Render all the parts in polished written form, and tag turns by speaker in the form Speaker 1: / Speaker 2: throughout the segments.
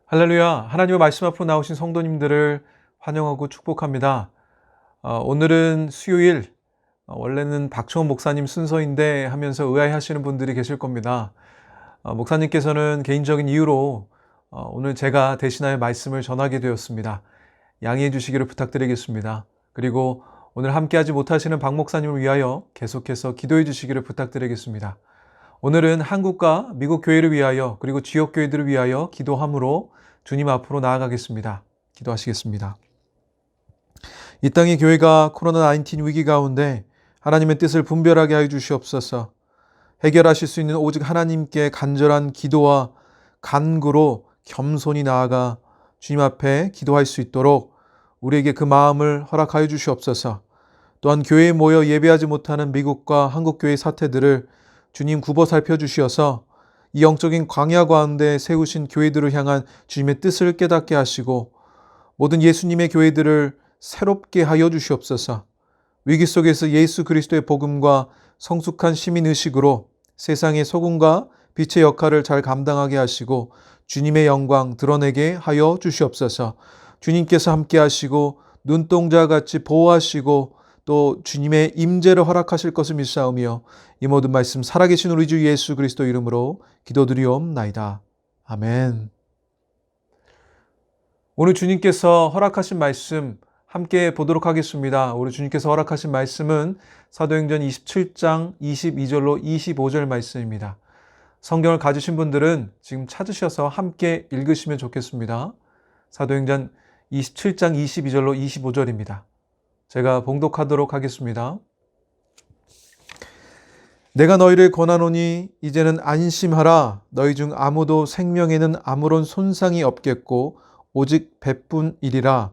Speaker 1: 할렐루야. 하나님의 말씀 앞으로 나오신 성도님들을 환영하고 축복합니다. 오늘은 수요일, 원래는 박청원 목사님 순서인데 하면서 의아해 하시는 분들이 계실 겁니다. 목사님께서는 개인적인 이유로 오늘 제가 대신하여 말씀을 전하게 되었습니다. 양해해 주시기를 부탁드리겠습니다. 그리고 오늘 함께하지 못하시는 박 목사님을 위하여 계속해서 기도해 주시기를 부탁드리겠습니다. 오늘은 한국과 미국 교회를 위하여 그리고 지역 교회들을 위하여 기도함으로 주님 앞으로 나아가겠습니다. 기도하시겠습니다. 이 땅의 교회가 코로나19 위기 가운데 하나님의 뜻을 분별하게 하여 주시옵소서. 해결하실 수 있는 오직 하나님께 간절한 기도와 간구로 겸손히 나아가 주님 앞에 기도할 수 있도록 우리에게 그 마음을 허락하여 주시옵소서. 또한 교회에 모여 예배하지 못하는 미국과 한국 교회의 사태들을 주님 굽어 살펴주시어서 이 영적인 광야 가운데 세우신 교회들을 향한 주님의 뜻을 깨닫게 하시고 모든 예수님의 교회들을 새롭게 하여 주시옵소서. 위기 속에서 예수 그리스도의 복음과 성숙한 시민의식으로 세상의 소금과 빛의 역할을 잘 감당하게 하시고 주님의 영광 드러내게 하여 주시옵소서. 주님께서 함께 하시고 눈동자같이 보호하시고 또 주님의 임재를 허락하실 것을 믿사오며 이 모든 말씀 살아계신 우리 주 예수 그리스도 이름으로 기도드리옵나이다. 아멘. 오늘 주님께서 허락하신 말씀 함께 보도록 하겠습니다. 우리 주님께서 허락하신 말씀은 사도행전 27장 22절로 25절 말씀입니다. 성경을 가지신 분들은 지금 찾으셔서 함께 읽으시면 좋겠습니다. 사도행전 27장 22절로 25절입니다. 제가 봉독하도록 하겠습니다. 내가 너희를 권하노니 이제는 안심하라. 너희 중 아무도 생명에는 아무런 손상이 없겠고 오직 배뿐이리라.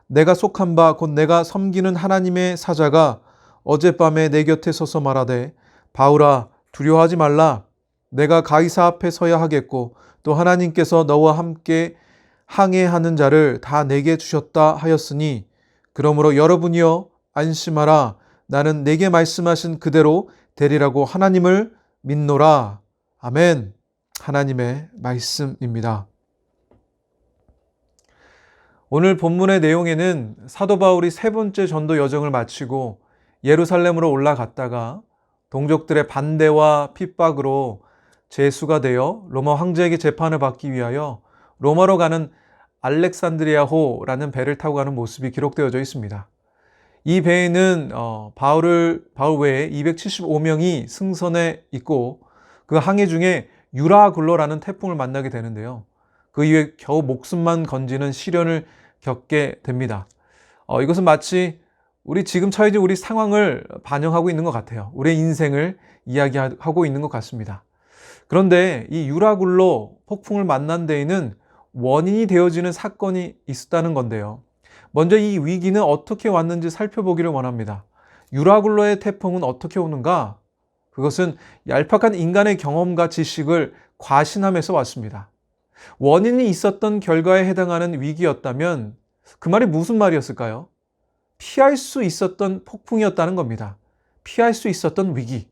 Speaker 1: 내가 속한 바 곧 내가 섬기는 하나님의 사자가 어젯밤에 내 곁에 서서 말하되 바울아 두려워하지 말라. 내가 가이사 앞에 서야 하겠고 또 하나님께서 너와 함께 항해하는 자를 다 내게 주셨다 하였으니 그러므로 여러분이여 안심하라. 나는 내게 말씀하신 그대로 되리라고 하나님을 믿노라. 아멘. 하나님의 말씀입니다. 오늘 본문의 내용에는 사도 바울이 세 번째 전도 여정을 마치고 예루살렘으로 올라갔다가 동족들의 반대와 핍박으로 제수가 되어 로마 황제에게 재판을 받기 위하여 로마로 가는 알렉산드리아호라는 배를 타고 가는 모습이 기록되어져 있습니다. 이 배에는 바울 외에 275명이 승선해 있고 그 항해 중에 유라굴로라는 태풍을 만나게 되는데요. 그 이후에 겨우 목숨만 건지는 시련을 겪게 됩니다. 이것은 마치 우리 지금 처해진 우리 상황을 반영하고 있는 것 같아요. 우리의 인생을 이야기하고 있는 것 같습니다. 그런데 이 유라굴로 폭풍을 만난 데에는 원인이 되어지는 사건이 있었다는 건데요. 먼저 이 위기는 어떻게 왔는지 살펴보기를 원합니다. 유라굴로의 태풍은 어떻게 오는가? 그것은 얄팍한 인간의 경험과 지식을 과신하면서 왔습니다. 원인이 있었던 결과에 해당하는 위기였다면 그 말이 무슨 말이었을까요? 피할 수 있었던 폭풍이었다는 겁니다. 피할 수 있었던 위기.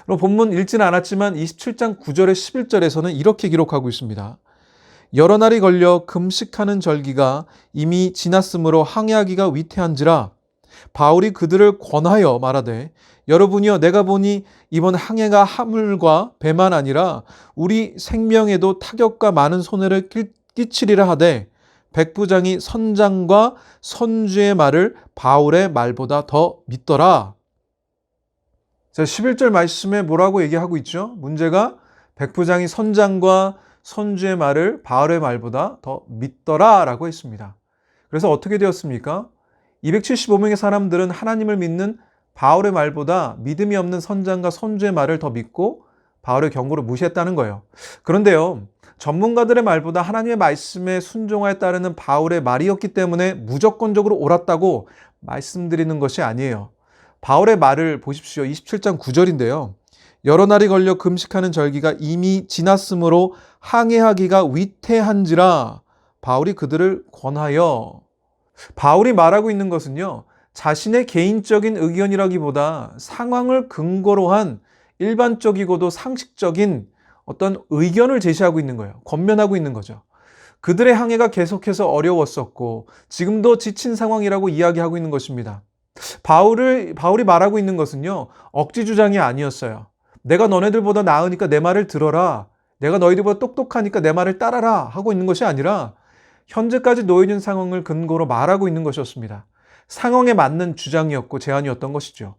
Speaker 1: 본문 읽지는 않았지만 27장 9절에 11절에서는 이렇게 기록하고 있습니다. 여러 날이 걸려 금식하는 절기가 이미 지났으므로 항해하기가 위태한지라 바울이 그들을 권하여 말하되 여러분이여 내가 보니 이번 항해가 화물과 배만 아니라 우리 생명에도 타격과 많은 손해를 끼치리라 하되 백부장이 선장과 선주의 말을 바울의 말보다 더 믿더라. 자, 11절 말씀에 뭐라고 얘기하고 있죠? 문제가 백부장이 선장과 선주의 말을 바울의 말보다 더 믿더라 라고 했습니다. 그래서 어떻게 되었습니까? 275명의 사람들은 하나님을 믿는 바울의 말보다 믿음이 없는 선장과 선주의 말을 더 믿고 바울의 경고를 무시했다는 거예요. 그런데요, 전문가들의 말보다 하나님의 말씀에 순종하에 따르는 바울의 말이었기 때문에 무조건적으로 옳았다고 말씀드리는 것이 아니에요. 바울의 말을 보십시오. 27장 9절인데요. 여러 날이 걸려 금식하는 절기가 이미 지났으므로 항해하기가 위태한지라 바울이 그들을 권하여. 바울이 말하고 있는 것은요, 자신의 개인적인 의견이라기보다 상황을 근거로 한 일반적이고도 상식적인 어떤 의견을 제시하고 있는 거예요. 권면하고 있는 거죠. 그들의 항해가 계속해서 어려웠었고 지금도 지친 상황이라고 이야기하고 있는 것입니다. 바울이 말하고 있는 것은요, 억지 주장이 아니었어요. 내가 너네들보다 나으니까 내 말을 들어라. 내가 너희들보다 똑똑하니까 내 말을 따라라 하고 있는 것이 아니라 현재까지 놓여진 상황을 근거로 말하고 있는 것이었습니다. 상황에 맞는 주장이었고 제안이었던 것이죠.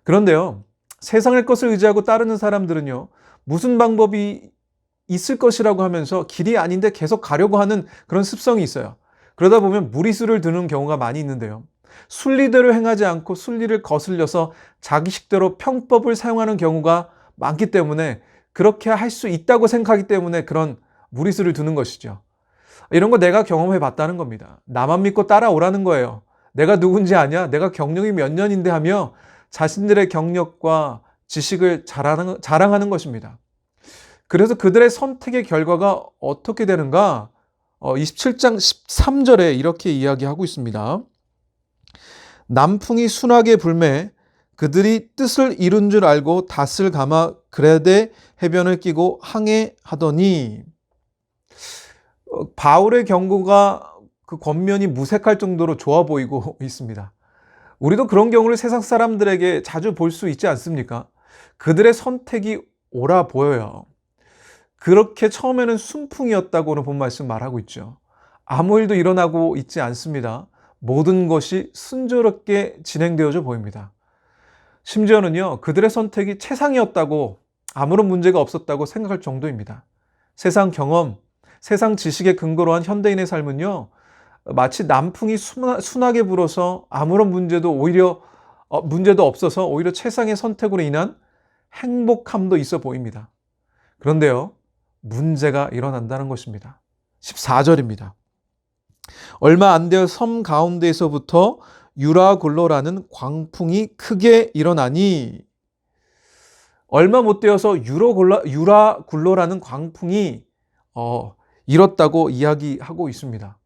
Speaker 1: 그런데요, 세상의 것을 의지하고 따르는 사람들은요, 무슨 방법이 있을 것이라고 하면서 길이 아닌데 계속 가려고 하는 그런 습성이 있어요. 그러다 보면 무리수를 두는 경우가 많이 있는데요. 순리대로 행하지 않고 순리를 거슬려서 자기식대로 평법을 사용하는 경우가 많기 때문에 그렇게 할 수 있다고 생각하기 때문에 그런 무리수를 두는 것이죠. 이런 거 내가 경험해 봤다는 겁니다. 나만 믿고 따라오라는 거예요. 내가 누군지 아냐? 내가 경력이 몇 년인데 하며 자신들의 경력과 지식을 자랑하는 것입니다. 그래서 그들의 선택의 결과가 어떻게 되는가? 27장 13절에 이렇게 이야기하고 있습니다. 남풍이 순하게 불매 그들이 뜻을 이룬 줄 알고 닷을 감아 그레데 해변을 끼고 항해하더니, 바울의 경고가 그 겉면이 무색할 정도로 좋아 보이고 있습니다. 우리도 그런 경우를 세상 사람들에게 자주 볼 수 있지 않습니까? 그들의 선택이 옳아 보여요. 그렇게 처음에는 순풍이었다고는 본 말씀 말하고 있죠. 아무 일도 일어나고 있지 않습니다. 모든 것이 순조롭게 진행되어져 보입니다. 심지어는요, 그들의 선택이 최상이었다고, 아무런 문제가 없었다고 생각할 정도입니다. 세상 경험, 세상 지식에 근거로 한 현대인의 삶은요, 마치 남풍이 순하게 불어서 아무런 문제도 없어서 오히려 최상의 선택으로 인한 행복함도 있어 보입니다. 그런데요, 문제가 일어난다는 것입니다. 14절입니다. 얼마 안 되어 섬 가운데에서부터 유라굴로라는 광풍이 크게 일어나니, 얼마 못 되어서 유라굴로라는 광풍이 일었다고 이야기하고 있습니다.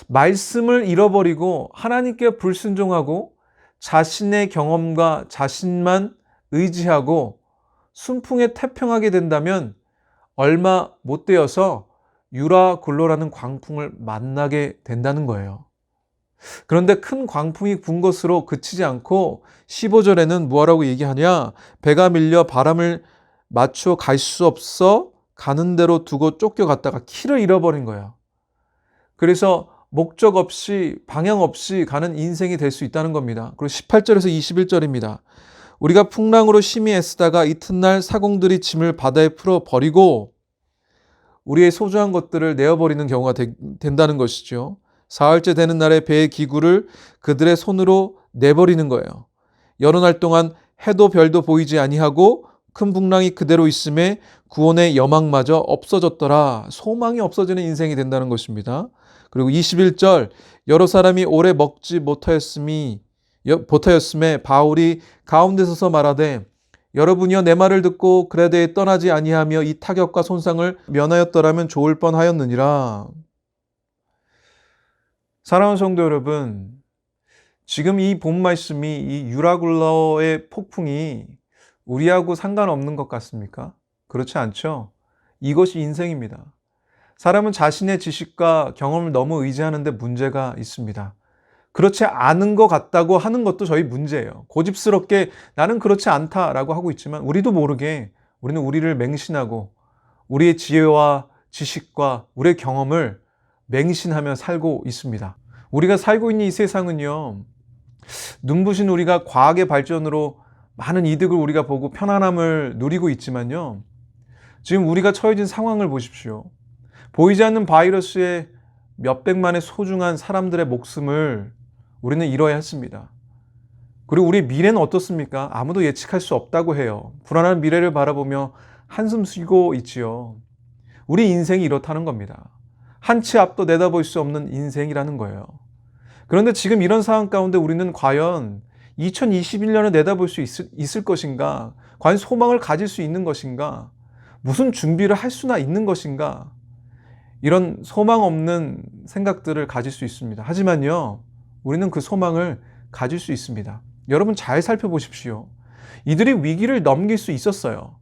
Speaker 1: 말씀을 잃어버리고 하나님께 불순종하고 자신의 경험과 자신만 의지하고 순풍에 태평하게 된다면 얼마 못 되어서 유라굴로라는 광풍을 만나게 된다는 거예요. 그런데 큰 광풍이 분 것으로 그치지 않고 15절에는 뭐라고 얘기하냐? 배가 밀려 바람을 맞추어 갈 수 없어 가는 대로 두고 쫓겨갔다가 키를 잃어버린 거예요. 그래서 목적 없이 방향 없이 가는 인생이 될 수 있다는 겁니다. 그리고 18절에서 21절입니다. 우리가 풍랑으로 심히 애쓰다가 이튿날 사공들이 짐을 바다에 풀어 버리고 우리의 소중한 것들을 내어버리는 경우가 된다는 것이죠. 사흘째 되는 날에 배의 기구를 그들의 손으로 내버리는 거예요. 여러 날 동안 해도 별도 보이지 아니하고 큰 풍랑이 그대로 있음에 구원의 여망마저 없어졌더라. 소망이 없어지는 인생이 된다는 것입니다. 그리고 21절, 여러 사람이 오래 먹지 못하였음에 바울이 가운데 서서 말하되, 여러분이여 내 말을 듣고 그레데에 떠나지 아니하며 이 타격과 손상을 면하였더라면 좋을 뻔하였느니라. 사랑하는 성도 여러분, 지금 이 본 말씀이, 이 유라굴로의 폭풍이 우리하고 상관없는 것 같습니까? 그렇지 않죠? 이것이 인생입니다. 사람은 자신의 지식과 경험을 너무 의지하는데 문제가 있습니다. 그렇지 않은 것 같다고 하는 것도 저희 문제예요. 고집스럽게 나는 그렇지 않다라고 하고 있지만 우리도 모르게 우리는 우리를 맹신하고 우리의 지혜와 지식과 우리의 경험을 맹신하며 살고 있습니다. 우리가 살고 있는 이 세상은요, 눈부신 우리가 과학의 발전으로 많은 이득을 우리가 보고 편안함을 누리고 있지만요, 지금 우리가 처해진 상황을 보십시오. 보이지 않는 바이러스에 몇백만의 소중한 사람들의 목숨을 우리는 잃어야 했습니다. 그리고 우리 미래는 어떻습니까? 아무도 예측할 수 없다고 해요. 불안한 미래를 바라보며 한숨 쉬고 있지요. 우리 인생이 이렇다는 겁니다. 한 치 앞도 내다볼 수 없는 인생이라는 거예요. 그런데 지금 이런 상황 가운데 우리는 과연 2021년을 내다볼 수 있을 것인가? 과연 소망을 가질 수 있는 것인가? 무슨 준비를 할 수나 있는 것인가? 이런 소망 없는 생각들을 가질 수 있습니다. 하지만요, 우리는 그 소망을 가질 수 있습니다. 여러분 잘 살펴보십시오. 이들이 위기를 넘길 수 있었어요.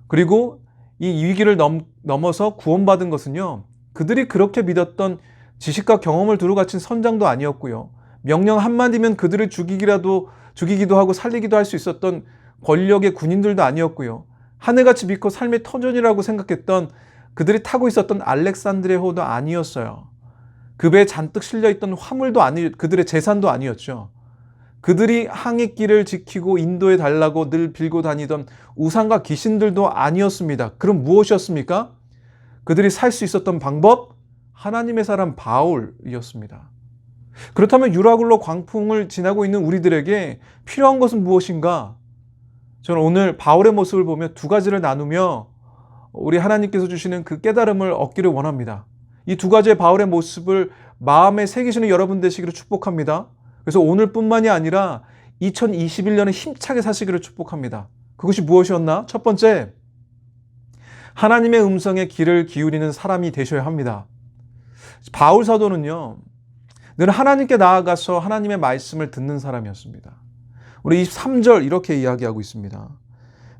Speaker 1: 그리고 이 위기를 넘어서 구원받은 것은요, 그들이 그렇게 믿었던 지식과 경험을 두루 갖춘 선장도 아니었고요. 명령 한마디면 그들을 죽이기도 하고 살리기도 할 수 있었던 권력의 군인들도 아니었고요. 하늘같이 믿고 삶의 터전이라고 생각했던 그들이 타고 있었던 알렉산드리아호도 아니었어요. 그 배에 잔뜩 실려있던 화물도 그들의 재산도 아니었죠. 그들이 항해길을 지키고 인도해 달라고 늘 빌고 다니던 우상과 귀신들도 아니었습니다. 그럼 무엇이었습니까? 그들이 살 수 있었던 방법? 하나님의 사람 바울이었습니다. 그렇다면 유라굴로 광풍을 지나고 있는 우리들에게 필요한 것은 무엇인가? 저는 오늘 바울의 모습을 보며 두 가지를 나누며 우리 하나님께서 주시는 그 깨달음을 얻기를 원합니다. 이 두 가지의 바울의 모습을 마음에 새기시는 여러분 되시기를 축복합니다. 그래서 오늘뿐만이 아니라 2021년에 힘차게 사시기를 축복합니다. 그것이 무엇이었나? 첫 번째, 하나님의 음성에 귀를 기울이는 사람이 되셔야 합니다. 바울 사도는요, 늘 하나님께 나아가서 하나님의 말씀을 듣는 사람이었습니다. 우리 23절 이렇게 이야기하고 있습니다.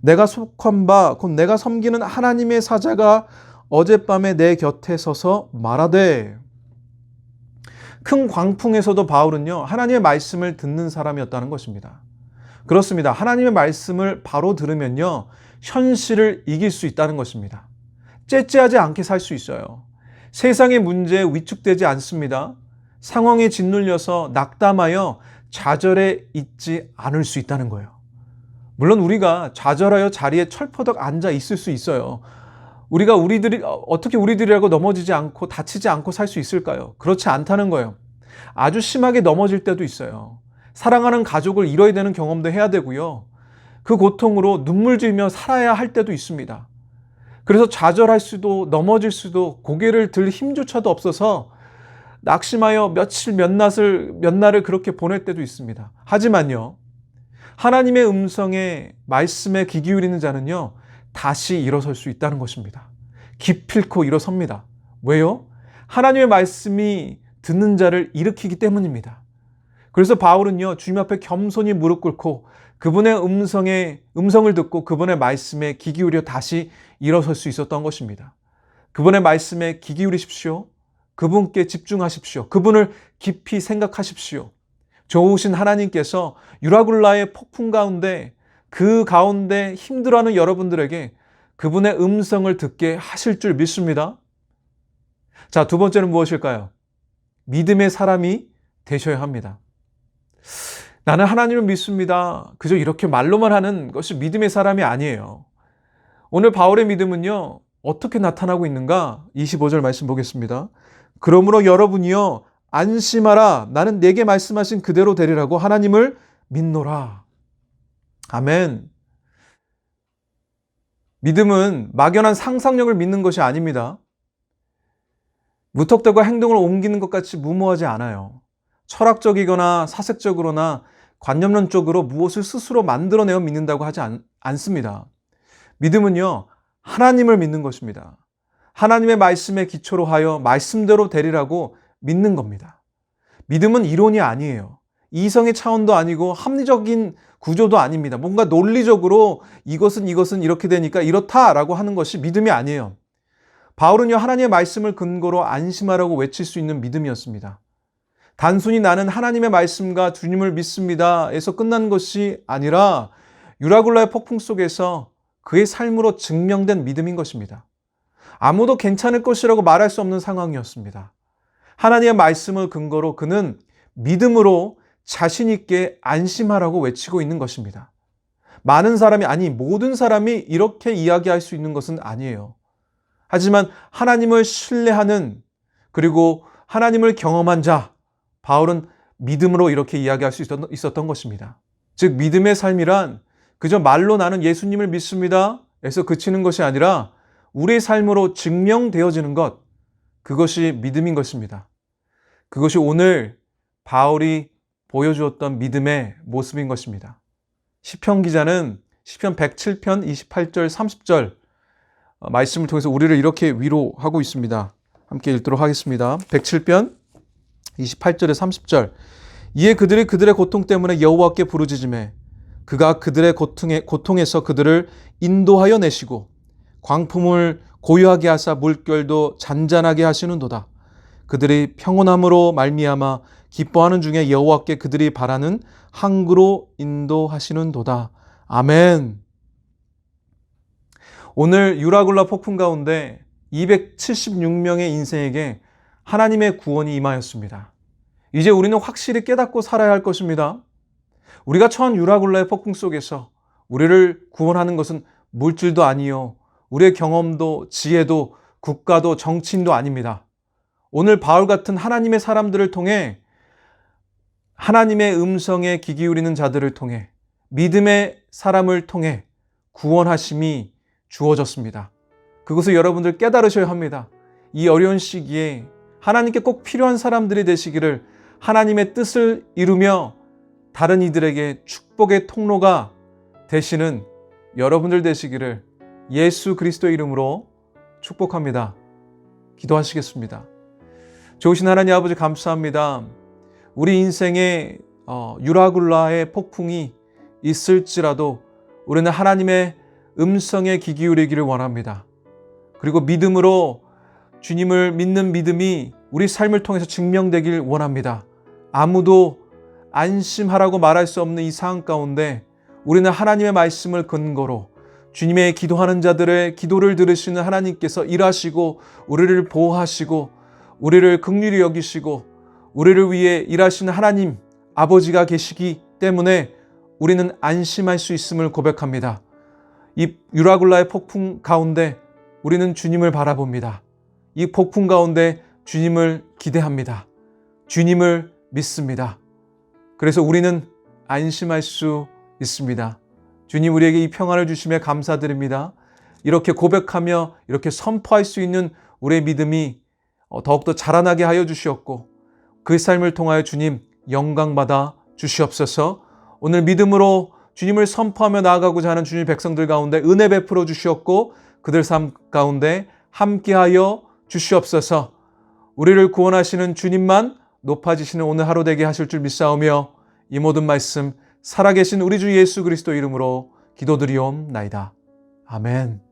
Speaker 1: 내가 속한 바 곧 내가 섬기는 하나님의 사자가 어젯밤에 내 곁에 서서 말하되. 큰 광풍에서도 바울은요, 하나님의 말씀을 듣는 사람이었다는 것입니다. 그렇습니다. 하나님의 말씀을 바로 들으면요, 현실을 이길 수 있다는 것입니다. 째째하지 않게 살 수 있어요. 세상의 문제에 위축되지 않습니다. 상황에 짓눌려서 낙담하여 좌절해 있지 않을 수 있다는 거예요. 물론 우리가 좌절하여 자리에 철퍼덕 앉아 있을 수 있어요. 어떻게 우리들이라고 넘어지지 않고 다치지 않고 살 수 있을까요? 그렇지 않다는 거예요. 아주 심하게 넘어질 때도 있어요. 사랑하는 가족을 잃어야 되는 경험도 해야 되고요. 그 고통으로 눈물 지으며 살아야 할 때도 있습니다. 그래서 좌절할 수도 넘어질 수도 고개를 들 힘조차도 없어서 낙심하여 몇 날을 그렇게 보낼 때도 있습니다. 하지만요, 하나님의 음성에 말씀에 귀 기울이는 자는요, 다시 일어설 수 있다는 것입니다. 기필코 일어섭니다. 왜요? 하나님의 말씀이 듣는 자를 일으키기 때문입니다. 그래서 바울은요, 주님 앞에 겸손히 무릎 꿇고 그분의 음성을 듣고 그분의 말씀에 귀 기울여 다시 일어설 수 있었던 것입니다. 그분의 말씀에 귀 기울이십시오. 그분께 집중하십시오. 그분을 깊이 생각하십시오. 좋으신 하나님께서 유라굴라의 폭풍 가운데, 그 가운데 힘들어하는 여러분들에게 그분의 음성을 듣게 하실 줄 믿습니다. 자, 두 번째는 무엇일까요? 믿음의 사람이 되셔야 합니다. 나는 하나님을 믿습니다. 그저 이렇게 말로만 하는 것이 믿음의 사람이 아니에요. 오늘 바울의 믿음은요, 어떻게 나타나고 있는가? 25절 말씀 보겠습니다. 그러므로 여러분이요, 안심하라. 나는 내게 말씀하신 그대로 되리라고 하나님을 믿노라. 아멘. 믿음은 막연한 상상력을 믿는 것이 아닙니다. 무턱대고 행동을 옮기는 것 같이 무모하지 않아요. 철학적이거나 사색적으로나 관념론적으로 무엇을 스스로 만들어내어 믿는다고 하지 않습니다. 믿음은요, 하나님을 믿는 것입니다. 하나님의 말씀에 기초로 하여 말씀대로 되리라고 믿는 겁니다. 믿음은 이론이 아니에요. 이성의 차원도 아니고 합리적인 구조도 아닙니다. 뭔가 논리적으로 이것은 이렇게 되니까 이렇다라고 하는 것이 믿음이 아니에요. 바울은요, 하나님의 말씀을 근거로 안심하라고 외칠 수 있는 믿음이었습니다. 단순히 나는 하나님의 말씀과 주님을 믿습니다에서 끝난 것이 아니라 유라굴라의 폭풍 속에서 그의 삶으로 증명된 믿음인 것입니다. 아무도 괜찮을 것이라고 말할 수 없는 상황이었습니다. 하나님의 말씀을 근거로 그는 믿음으로 자신 있게 안심하라고 외치고 있는 것입니다. 많은 사람이, 아니 모든 사람이 이렇게 이야기할 수 있는 것은 아니에요. 하지만 하나님을 신뢰하는, 그리고 하나님을 경험한 자, 바울은 믿음으로 이렇게 이야기할 수 있었던 것입니다. 즉 믿음의 삶이란 그저 말로 나는 예수님을 믿습니다 에서 그치는 것이 아니라 우리의 삶으로 증명되어지는 것, 그것이 믿음인 것입니다. 그것이 오늘 바울이 보여주었던 믿음의 모습인 것입니다. 시편 기자는 시편 107편 28절 30절 말씀을 통해서 우리를 이렇게 위로하고 있습니다. 함께 읽도록 하겠습니다. 107편 28절에 30절. 이에 그들의 고통 때문에 여호와께 부르짖으매 그가 그들의 고통에서 그들을 인도하여 내시고 광풍을 고요하게 하사 물결도 잔잔하게 하시는도다. 그들이 평온함으로 말미암아 기뻐하는 중에 여호와께 그들이 바라는 항구로 인도하시는도다. 아멘. 오늘 유라굴라 폭풍 가운데 276명의 인생에게 하나님의 구원이 임하였습니다. 이제 우리는 확실히 깨닫고 살아야 할 것입니다. 우리가 처한 유라굴라의 폭풍 속에서 우리를 구원하는 것은 물질도 아니요, 우리의 경험도 지혜도 국가도 정치인도 아닙니다. 오늘 바울 같은 하나님의 사람들을 통해, 하나님의 음성에 귀 기울이는 자들을 통해, 믿음의 사람을 통해 구원하심이 주어졌습니다. 그것을 여러분들 깨달으셔야 합니다. 이 어려운 시기에 하나님께 꼭 필요한 사람들이 되시기를, 하나님의 뜻을 이루며 다른 이들에게 축복의 통로가 되시는 여러분들 되시기를 예수 그리스도의 이름으로 축복합니다. 기도하시겠습니다. 좋으신 하나님 아버지, 감사합니다. 우리 인생에 유라굴라의 폭풍이 있을지라도 우리는 하나님의 음성에 귀 기울이기를 원합니다. 그리고 믿음으로 주님을 믿는 믿음이 우리 삶을 통해서 증명되길 원합니다. 아무도 안심하라고 말할 수 없는 이 상황 가운데 우리는 하나님의 말씀을 근거로 주님의 기도하는 자들의 기도를 들으시는 하나님께서 일하시고 우리를 보호하시고 우리를 긍휼히 여기시고 우리를 위해 일하시는 하나님 아버지가 계시기 때문에 우리는 안심할 수 있음을 고백합니다. 이 유라굴라의 폭풍 가운데 우리는 주님을 바라봅니다. 이 폭풍 가운데 주님을 기대합니다. 주님을 믿습니다. 그래서 우리는 안심할 수 있습니다. 주님, 우리에게 이 평안을 주시며 감사드립니다. 이렇게 고백하며 이렇게 선포할 수 있는 우리의 믿음이 더욱더 자라나게 하여 주시옵고, 그 삶을 통하여 주님 영광받아 주시옵소서. 오늘 믿음으로 주님을 선포하며 나아가고자 하는 주님 백성들 가운데 은혜 베풀어 주시옵고, 그들 삶 가운데 함께하여 주시옵소서. 우리를 구원하시는 주님만 높아지시는 오늘 하루 되게 하실 줄 믿사오며, 이 모든 말씀 살아계신 우리 주 예수 그리스도 이름으로 기도드리옵나이다. 아멘.